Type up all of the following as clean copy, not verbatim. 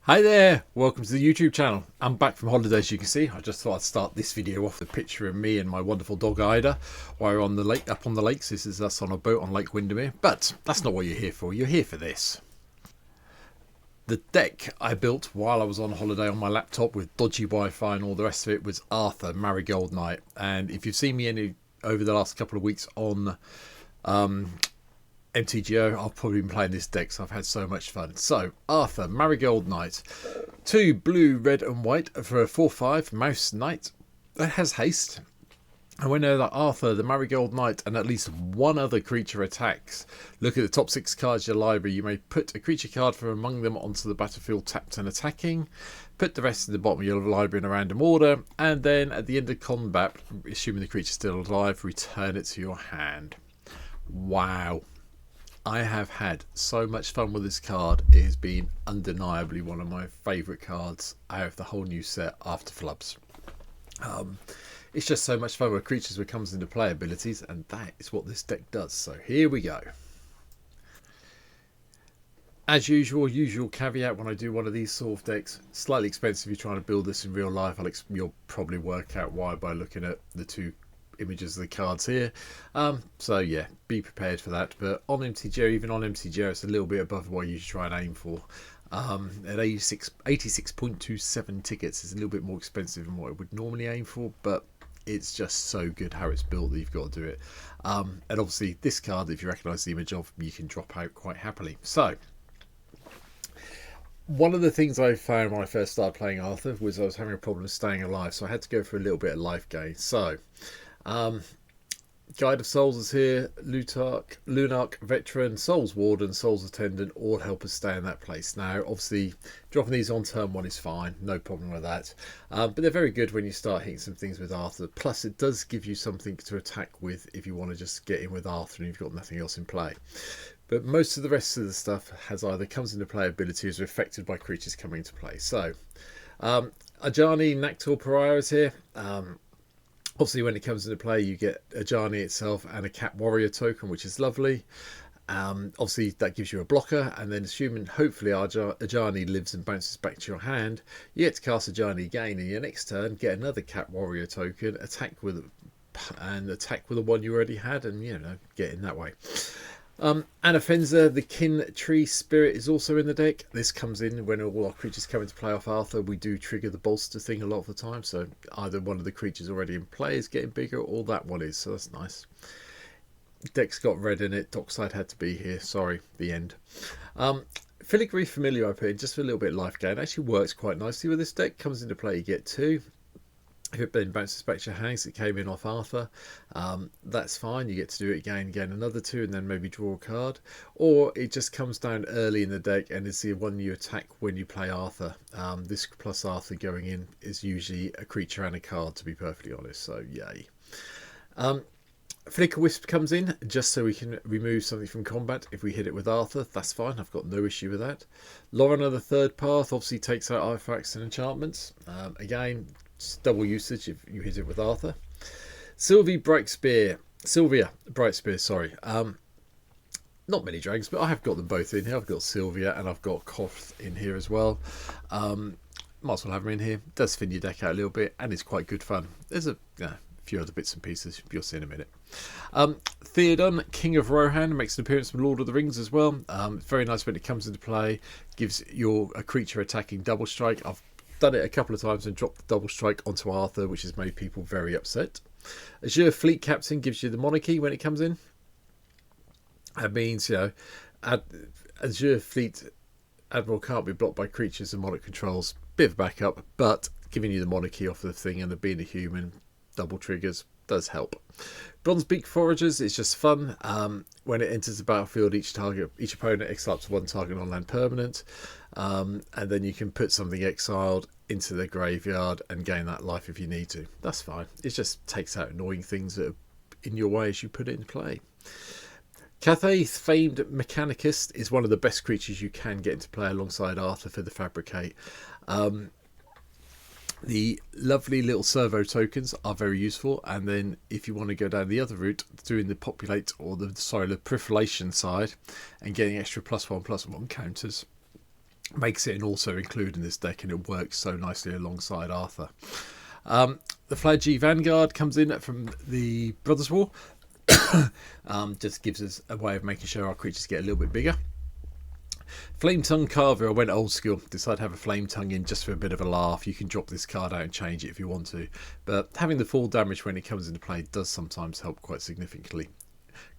Hi there, welcome to the YouTube channel. I'm back from holiday, as you can see. I just thought I'd start this video off with a picture of me and my wonderful dog Ida while we're on the lake, up on the lakes. This is us on a boat on Lake Windermere, but that's not what you're here for. You're here for this. The deck I built while I was on holiday on my laptop with dodgy Wi-Fi and all the rest of it was Arthur Marigold Knight. And if you've seen me over the last couple of weeks on MTGO, I've probably been playing this deck, so I've had so much fun. So, Arthur, Marigold Knight. 2 blue, red and white for a 4/5 Mouse Knight. That has haste. And we know that Arthur, the Marigold Knight, and at least one other creature attacks. Look at the top 6 cards of your library. You may put a creature card from among them onto the battlefield tapped and attacking. Put the rest at the bottom of your library in a random order. And then at the end of combat, assuming the creature's still alive, return it to your hand. Wow. I have had so much fun with this card. It has been undeniably one of my favourite cards out of the whole new set after Flubs. It's just so much fun with creatures when it comes into play abilities, and that is what this deck does. So here we go. As usual caveat when I do one of these sort of decks, slightly expensive if you're trying to build this in real life. You'll probably work out why by looking at the two images of the cards here. So yeah, be prepared for that. But on MTGO, even on MTGO, it's a little bit above what you should try and aim for. At 86.27 tickets, it's a little bit more expensive than what I would normally aim for, but it's just so good how it's built that you've got to do it. And obviously this card, if you recognise the image of, you can drop out quite happily. So one of the things I found when I first started playing Arthur was I was having a problem staying alive, so I had to go for a little bit of life gain. So Guide of Souls is here, Lunarch, Veteran, Souls Warden, Souls Attendant, all help us stay in that place. Now, obviously, dropping these on turn 1 is fine, no problem with that. But they're very good when you start hitting some things with Arthur. Plus, it does give you something to attack with if you want to just get in with Arthur and you've got nothing else in play. But most of the rest of the stuff has either comes into play ability or is affected by creatures coming into play. So, Ajani, Nactor, Pariah is here. Obviously, when it comes into play, you get Ajani itself and a Cat Warrior token, which is lovely. Obviously, that gives you a blocker, and then assuming hopefully Ajani lives and bounces back to your hand, you get to cast Ajani again in your next turn, get another Cat Warrior token, attack with the one you already had, and get in that way. Anafenza, the Kin Tree Spirit, is also in the deck. This comes in when all our creatures come into play off Arthur. We do trigger the bolster thing a lot of the time, so either one of the creatures already in play is getting bigger, or that one is, so that's nice. Deck's got red in it. Dockside had to be here. Sorry, the end. Filigree Familiar I put in just for a little bit of life gain. It actually works quite nicely with this deck. Comes into play, you get 2. If it then bounces back to your hands, it came in off Arthur. That's fine. You get to do it again, another 2, and then maybe draw a card. Or it just comes down early in the deck and it's the one you attack when you play Arthur. This plus Arthur going in is usually a creature and a card, to be perfectly honest. So yay. Flicker Wisp comes in just so we can remove something from combat if we hit it with Arthur. That's fine. I've got no issue with that. Lorna, the Third Path, obviously takes out artifacts and enchantments. Again, double usage if you hit it with Arthur. Sylvia Brightspear, sorry. Not many dragons, but I have got them both in here. I've got Sylvia and I've got Koth in here as well. Might as well have them in here. It does thin your deck out a little bit, and it's quite good fun. There's a few other bits and pieces you'll see in a minute. Theoden, King of Rohan, makes an appearance from Lord of the Rings as well. It's very nice when it comes into play. Gives a creature attacking double strike. I've done it a couple of times and dropped the double strike onto Arthur, which has made people very upset. Azure Fleet Captain gives you the monarchy when it comes in. That means, Azure Fleet Admiral can't be blocked by creatures and monarch controls. Bit of backup, but giving you the monarchy off the thing and being a human, double triggers, does help. Bronzebeak Foragers is just fun. When it enters the battlefield, each opponent exiles 1 target on land permanent, and then you can put something exiled into the graveyard and gain that life if you need to. That's fine. It just takes out annoying things that are in your way as you put it in play. Cathay, Famed Mechanicist, is one of the best creatures you can get into play alongside Arthur for the Fabricate. The lovely little servo tokens are very useful, and then if you want to go down the other route, doing the populate or the proliferation side and getting extra +1/+1 counters, makes it an also include in this deck, and it works so nicely alongside Arthur. The Flaggy Vanguard comes in from the Brothers War. Just gives us a way of making sure our creatures get a little bit bigger. Flame Tongue Carver, I went old school, decided to have a Flame Tongue in just for a bit of a laugh. You can drop this card out and change it if you want to, but having the full damage when it comes into play does sometimes help quite significantly.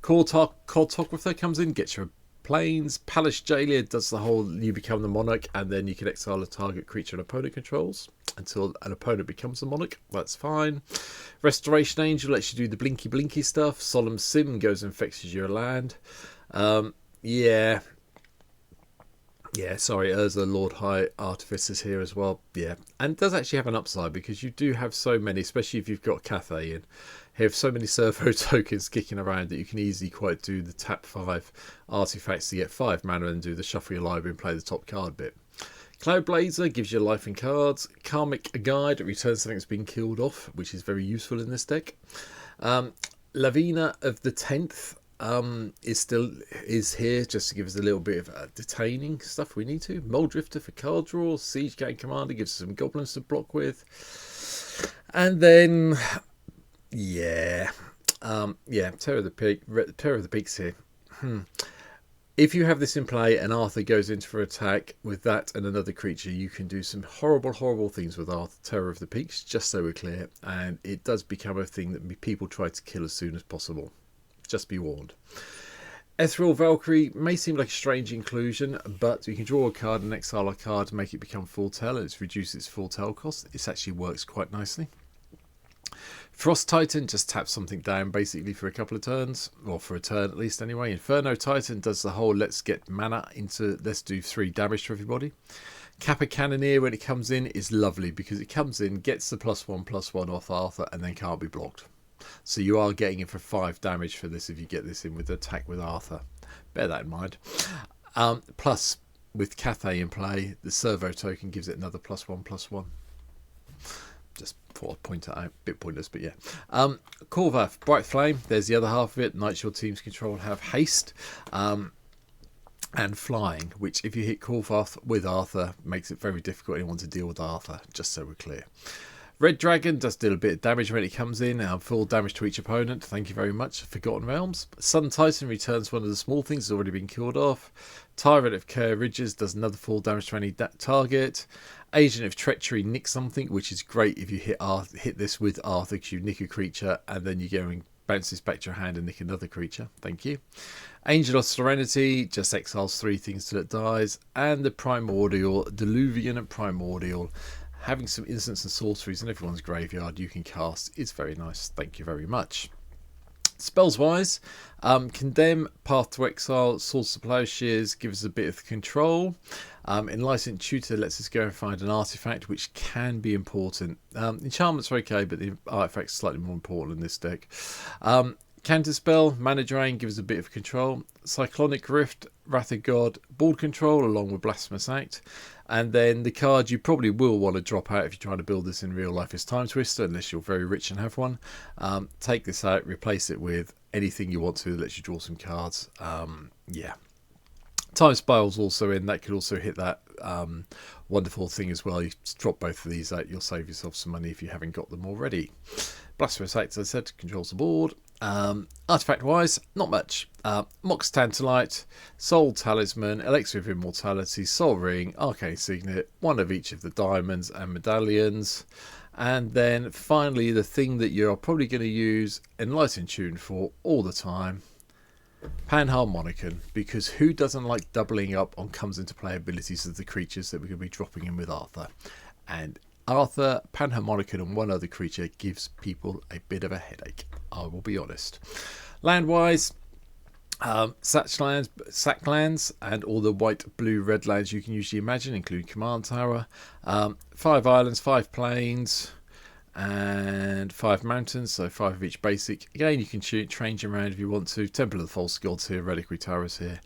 Cartographer comes in, gets your planes. Palace Jailer does the whole you become the monarch and then you can exile a target creature an opponent controls until an opponent becomes a monarch. That's fine. Restoration Angel lets you do the blinky stuff. Solemn Sim goes and fixes your land. Sorry, Urza Lord High Artificers here as well. Yeah, and it does actually have an upside because you do have so many, especially if you've got Cathay in. You have so many servo tokens kicking around that you can easily quite do the tap 5 artifacts to get 5 mana and do the shuffle your library and play the top card bit. Cloud Blazer gives you life and cards. Karmic Guide returns something that's been killed off, which is very useful in this deck. Lavina of the 10th is here just to give us a little bit of detaining stuff we need to. Mold Drifter for card draw. Siege Gang Commander gives us some goblins to block with. And then Terror of the Peaks here. If you have this in play and Arthur goes in for attack with that and another creature, you can do some horrible things with Arthur. Terror of the Peaks, just so we're clear, and it does become a thing that people try to kill as soon as possible. Just be warned. Ethereal Valkyrie may seem like a strange inclusion, but you can draw a card and exile a card to make it become full tell, and it's reduced its full tell cost. This actually works quite nicely. Frost Titan just taps something down basically for a couple of turns, or for a turn at least anyway. Inferno Titan does the whole let's get mana into, let's do 3 damage to everybody. Kappa Cannoneer when it comes in is lovely because it comes in, gets the +1/+1 off Arthur and then can't be blocked. So you are getting it for 5 damage for this if you get this in with the attack with Arthur. Bear that in mind. Plus, with Cathay in play, the servo token gives it another +1/+1. Just thought I'd point it out. Bit pointless, but yeah. Korvath, Bright Flame. There's the other half of it. Knights your team's control have haste. And flying, which if you hit Korvath with Arthur, makes it very difficult for anyone to deal with Arthur, just so we're clear. Red Dragon does deal a bit of damage when it comes in, full damage to each opponent. Thank you very much. Forgotten Realms. Sun Titan returns one of the small things that's already been killed off. Tyrant of Care Ridges does another full damage to any target. Agent of Treachery nicks something, which is great if you hit this with Arthur because you nick a creature and then you go and bounce this back to your hand and nick another creature. Thank you. Angel of Serenity just exiles 3 things till it dies. And the Primordial, Diluvian and Primordial. Having some instants and sorceries in everyone's graveyard you can cast is very nice. Thank you very much. Spells wise, Condemn, Path to Exile, Swords to Plowshares gives us a bit of control. Enlightened Tutor lets us go and find an artifact, which can be important. Enchantments are okay, but the artifact's slightly more important in this deck. Counterspell, Mana Drain gives us a bit of control. Cyclonic Rift, Wrath of God, board control along with Blasphemous Act. And then the card you probably will want to drop out if you're trying to build this in real life is Time Twister, unless you're very rich and have one. Take this out, replace it with anything you want to that lets you draw some cards. Time Spiral's also in. That could also hit that wonderful thing as well. You drop both of these out, you'll save yourself some money if you haven't got them already. Blasphemous Act, as I said, controls the board. Artifact wise, not much. Mox Tantalite, Soul Talisman, Elixir of Immortality, Soul Ring, Arcane Signet, one of each of the diamonds and medallions. And then finally, the thing that you're probably going to use Enlightened Tune for all the time, Panharmonicon, because who doesn't like doubling up on comes into play abilities of the creatures that we're going to be dropping in with Arthur? And Arthur, Panharmonicon and one other creature gives people a bit of a headache, I will be honest. Land-wise, sack lands and all the white, blue, red lands you can usually imagine, including Command Tower. 5 islands, 5 plains, and 5 mountains, so 5 of each basic. Again, you can change around if you want to. Temple of the False Gods here, Reliquary Towers here.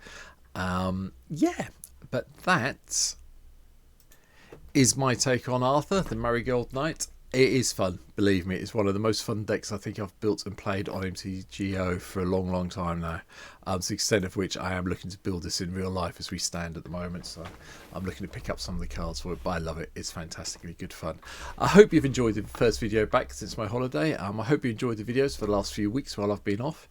But that is my take on Arthur, the Marigold Knight. It is fun, believe me. It's one of the most fun decks I think I've built and played on MTGO for a long, long time now. To the extent of which I am looking to build this in real life as we stand at the moment. So I'm looking to pick up some of the cards for it, but I love it. It's fantastically good fun. I hope you've enjoyed the first video back since my holiday. I hope you enjoyed the videos for the last few weeks while I've been off.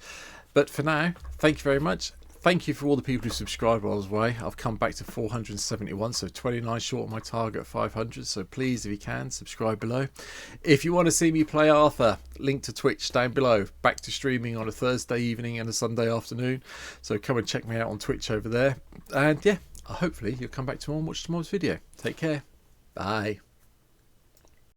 But for now, thank you very much. Thank you for all the people who subscribed while I was away. I've come back to 471, so 29 short of my target of 500. So please, if you can, subscribe below. If you want to see me play Arthur, link to Twitch down below. Back to streaming on a Thursday evening and a Sunday afternoon. So come and check me out on Twitch over there. And yeah, hopefully you'll come back tomorrow and watch tomorrow's video. Take care. Bye.